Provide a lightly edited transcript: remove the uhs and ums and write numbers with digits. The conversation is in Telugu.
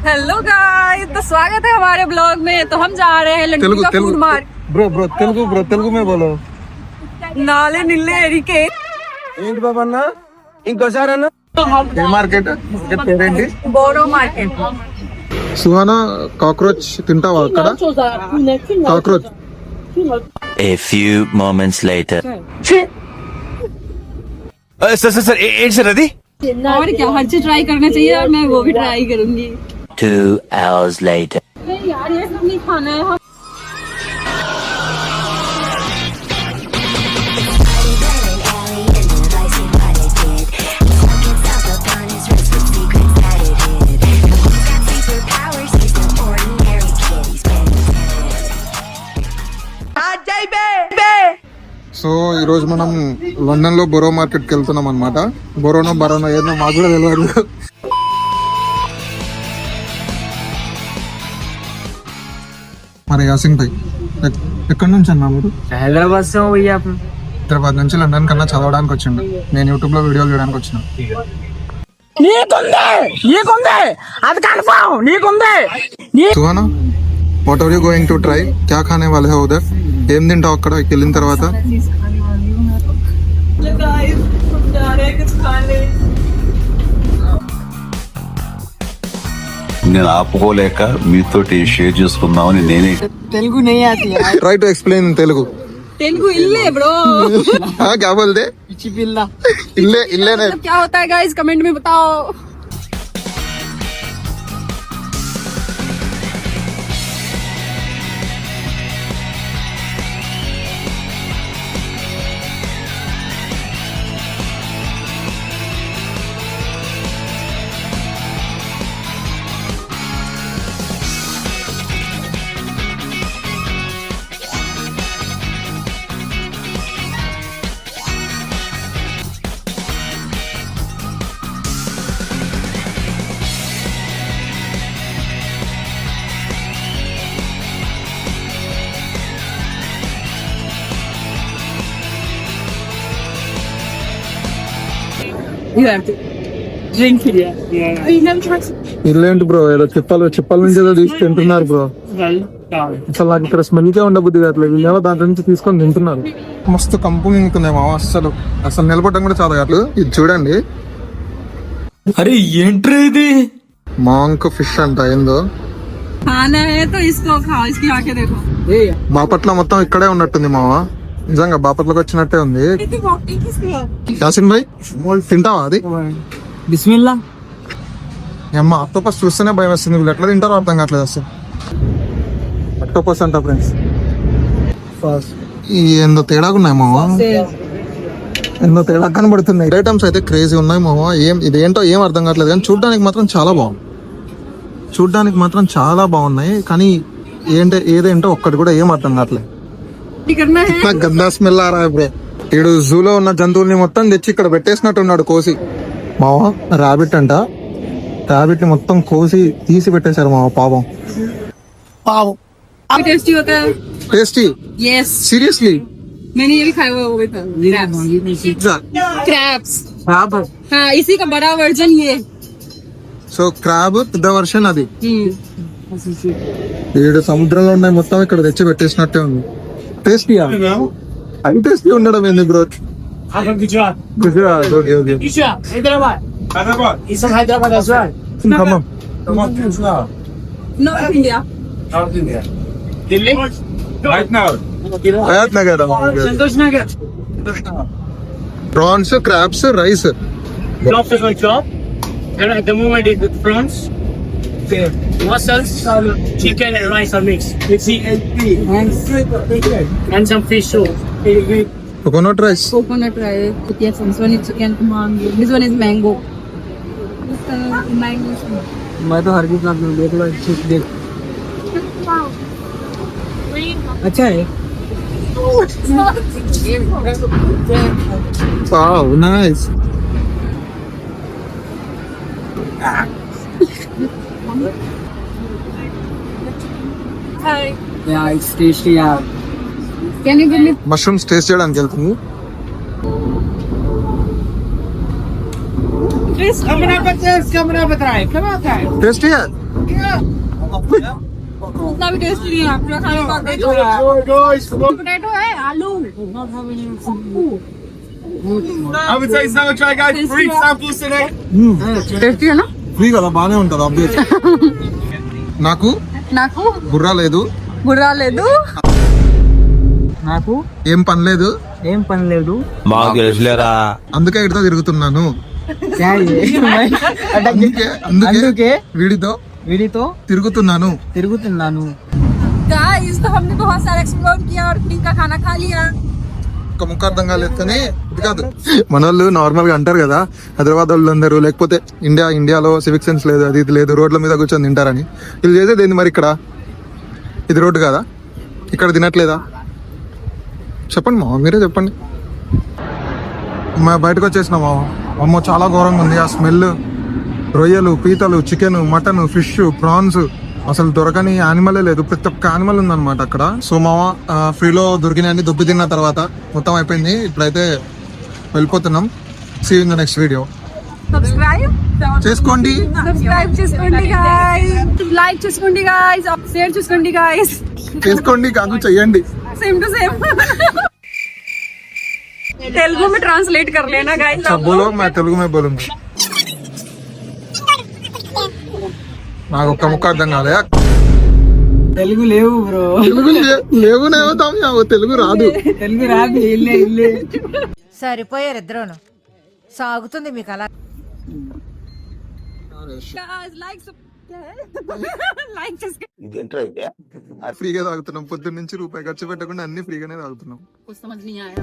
हेलो गाइस, तो स्वागत है हमारे ब्लॉग में। तो हम जा रहे हैं लंडन का फूड मार्केट। ब्रो तेलुगु में बोलो। नाले निल्ले एरिके ఏంటి బాబా అన్న ఇంకోసారి అన్న ఏ మార్కెట్ పేరేంటి? Borough market. సుహానా కాక్రోచ్ తింటావా అక్కడ? Cockroach. A few moments later. Sir एट सर अदी और क्या, हर चीज ट्राई करना चाहिए और मैं वो भी ट्राई करूंगी। 2 hours later. यार ये सब नहीं खाना है। సో ఈ రోజు మనం లండన్ లో బోరో మార్కెట్ కి వెళ్తున్నాం అనమాట. బరోనో ఏదో మాకు కూడా తెలియదు. మరి యాసింగ్ భాయ్ ఎక్కడి నుంచి అన్నా మీరు? హైదరాబాద్ से हुई आप? హైదరాబాద్ నుంచి లండన్ కన్నా చదవడానికి వచ్చిండు. నేను యూట్యూబ్ లో వీడియోలు చేయడానికి వచ్చిన. Suhana, what are you going to try? క్యా ఖానే వాలే హో ఉదర్? ఏం తింటావు అక్కడ వెళ్ళిన తర్వాత? నేను ఆపుకోలేక మీతోటి షేర్ చేసుకుందామని నేనే. తెలుగు नहीं आती है। Try to explain in Telugu. Telugu इल्ले ब्रो। हाँ क्या बोलते? इल्ले ने क्या होता है गाइस, कमेंट में बताओ। You have to drink it. Yeah. You never tried to. ఇల్లేంటి బ్రో, ఏదో చెప్పాల నుంచి ఏదో తీసి తింటున్నారు బ్రో. అసలు నాకు ఇక్కడ స్మెల్కే ఉండబుద్ధి కావట్లేదు. వీళ్ళేమో దాంట్లో నుంచి తీసుకొని తింటున్నారు. మస్తు కంపు మింగుతున్నాయి మామ. అసలు నిలబడడం కూడా చాలా కాదు. ఇది చూడండి. अरे ఏంట్రా ఇది? మాంక్ ఫిష్ అంట ఏందో. खाना है तो इसको खाओ, इसकी आंखें देखो। బాపట్ల మొత్తం ఇక్కడే ఉన్నట్టుంది మామ. నిజంగా బాపట్లకు వచ్చినట్టే ఉంది. యాసిన్ భాయ్ తింటావా అది? బిస్మిల్లా. అమ్మ అక్టోపస్ చూస్తేనే భయం వస్తుంది. వీళ్ళు ఎట్లా తింటారో అర్థం కావట్లేదు అసలు. అక్టోపస్ అంట ఫ్రెండ్స్. ఏందో తేడాకున్నాయి మామ, ఎంతో తేడా కనబడుతున్నాయి. ఐటమ్స్ అయితే క్రేజీ ఉన్నాయి మామ. ఇదేంటో ఏం అర్థం కావట్లేదు, కానీ చూడ్డానికి మాత్రం చాలా బాగున్నాయి. కానీ ఏదేంటో ఒక్కటి కూడా ఏం అర్థం కావట్లేదు. గందా స్మెల్ ఆరా బ్రో. ఈడు జూలో ఉన్న జంతువుల్ని మొత్తం తెచ్చి ఇక్కడ పెట్టేసినట్టు ఉన్నాడు కోసి. మావా రాబిట్ అంట. రాబిట్ ని మొత్తం కోసి తీసి పెట్టేశారు మావా. పాపం. टेस्टी होता है। టేస్టీ? Yes, seriously? मैंने ये भी खाया हुआ है। क्रैब्स। हाँ, इसी का बड़ा वर्जन ये। సో క్రాబ్ పెద్ద వర్షన్ అది. ఈడు సముద్రంలో ఉన్నాయి మొత్తం ఇక్కడ తెచ్చి పెట్టేసినట్టే ఉంది. టేస్టీయా? అది టేస్టీ ఉండడం ఏంది bro? Gujarat. Okay Hyderabad. He's from Hyderabad as well. North India. Delhi. Hayat Nagar. Santosh Nagar. Prawns, crabs, rice. Lobsters on top. And at the moment it's with prawns. Mussels, chicken and rice are mixed. And some fish too. Coconut rice. Coconut rice. Yes, this one is chicken mango. This one is mango. Mango. मैं तो हर चीज देख लो, देख. अच्छा है. Wow, nice. Hi. Yeah, it's tasty. Yeah. Can you give me? Mushrooms taste చేయడానికి వెళ్తుంది. Taste. Camera पर taste, camera पर try. Come on, try. Tasty उतना भी टेस्ट नहीं है आपने खाने का पोटैटो है आलू I would say so. Try guys. Free samples today. Tasty है ना ఫ్రీ కదా బానే ఉంటది అబ్వియస్ నాకు నాకు బుర్రా లేదు బుర్రా లేదు నాకు ఏం పని లేదు ఏం పని లేదు. మాకు తెలుసులేరా. అందుకే ఇటుతో తిరుగుతున్నాను క్యా ఏ? అందుకే అందుకే వీడితో వీడితో తిరుగుతున్నాను తిరుగుతున్నాను. गाइस तो हमने बहुत सारा एक्सप्लोर किया और फ्री का खाना खा लिया ఒక ముక్క అర్థం కాలేదు కానీ ఇది కాదు మన వాళ్ళు నార్మల్ గా అంటారు కదా హైదరాబాద్ వాళ్ళు అందరూ లేకపోతే ఇండియాలో సివిక్ సెన్స్ లేదు అది ఇది లేదు రోడ్ల మీద కూర్చొని తింటారని వీళ్ళు చేసేది ఏంది మరి ఇక్కడ ఇది రోడ్డు కదా ఇక్కడ తినట్లేదా చెప్పండి మా మీరే చెప్పండి మా బయటకు వచ్చేసిన మా అమ్మో చాలా ఘోరంగా ఉంది ఆ స్మెల్ రొయ్యలు పీతలు చికెన్ మటన్ ఫిష్ ప్రాన్స్ అసలు దొరకని యానిమలే లేదు ప్రతి ఒక్క యానిమల్ ఉందన్నమాట అక్కడ సో మామ ఫ్రీలో దొరికినాయని దొబ్బి తిన్న తర్వాత మొత్తం అయిపోయింది ఇప్పుడైతే వెళ్ళిపోతున్నాం see in the next video subscribe చేసుకోండి సబ్స్క్రైబ్ చేసుకోండి గాయ్స్ లైక్ చేసుకోండి గాయ్స్ షేర్ చేసుకోండి గాయ్స్ చేసుకోండి కాదు చెయ్యండి सेम टू सेम तेलुगु में ट्रांसलेट कर लेना गाइस सब बोलो मैं तेलुगु में बोलूंगा నాకు ఒక్క ముక్క అర్థం కాలే తెలుగు లేవు బ్రో. తెలుగు లేవునేమో తెలుగు రాదు తెలుగు రాదు. ఇల్లే ఇల్లే సరిపోయారు ఇద్దరును సాగుతుంది మీకు అలా गाइस लाइक చేసుకోండి ఫ్రీగా తాగుతున్నాం పొద్దున్న నుంచి రూపాయి ఖర్చు పెట్టకుండా అన్ని ఫ్రీగానే తాగుతున్నాం कुछ समझ नहीं आया